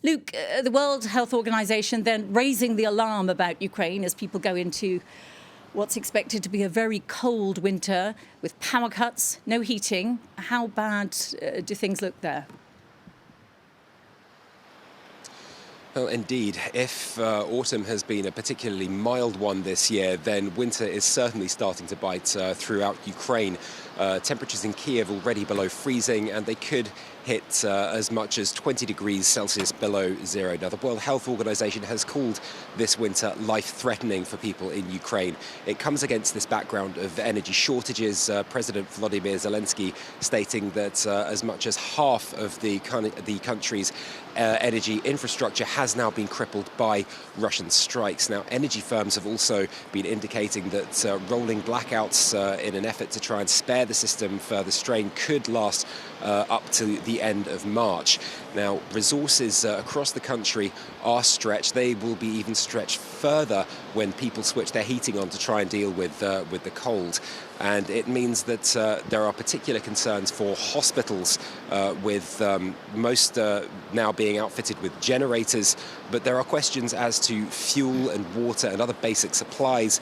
Luke, the World Health Organization then raising the alarm about Ukraine as people go into what's expected to be a very cold winter with power cuts, no heating. How bad do things look there? Well, indeed, if autumn has been a particularly mild one this year, then winter is certainly starting to bite throughout Ukraine. Temperatures in Kiev already below freezing, and they could hit as much as 20 degrees Celsius below zero. Now, the World Health Organization has called this winter life-threatening for people in Ukraine. It comes against this background of energy shortages. President Volodymyr Zelensky stating that as much as half of the country's energy infrastructure has now been crippled by Russian strikes. Now, energy firms have also been indicating that rolling blackouts in an effort to try and spare the system further strain could last up to the end of March. Now, resources across the country are stretched. They will be even stretched further when people switch their heating on to try and deal with the cold. And it means that there are particular concerns for hospitals, with most now being outfitted with generators. But there are questions as to fuel and water and other basic supplies,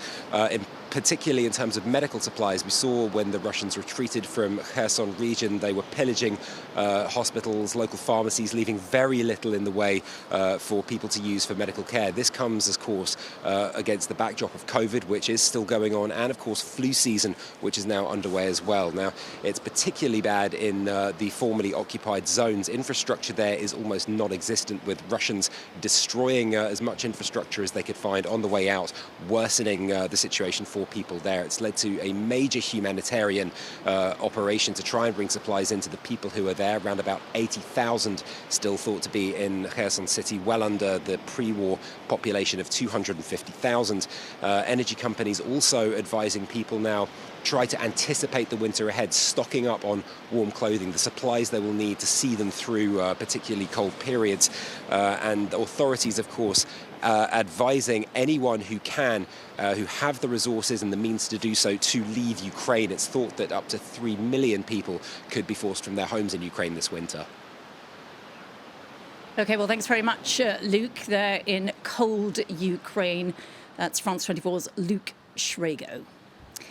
particularly in terms of medical supplies. We saw when the Russians retreated from Kherson region, they were pillaging hospitals, local pharmacies, leaving very little in the way for people to use for medical care. This comes, of course, against the backdrop of COVID, which is still going on, and of course flu season, which is now underway as well. Now, it's particularly bad in the formerly occupied zones. Infrastructure there is almost non-existent, with Russians destroying as much infrastructure as they could find on the way out, worsening the situation for people there. It's led to a major humanitarian operation to try and bring supplies into the people who are there. Around about 80,000 still thought to be in Kherson city, well under the pre-war population of 250,000. Energy companies also advising people now try to anticipate the winter ahead, stocking up on warm clothing, the supplies they will need to see them through particularly cold periods. And authorities, of course, advising anyone who can, who have the resources and the means to do so, to leave Ukraine. It's thought that up to 3 million people could be forced from their homes in Ukraine this winter. OK, well, thanks very much, Luke, there in cold Ukraine. That's France 24's Luke Shrago.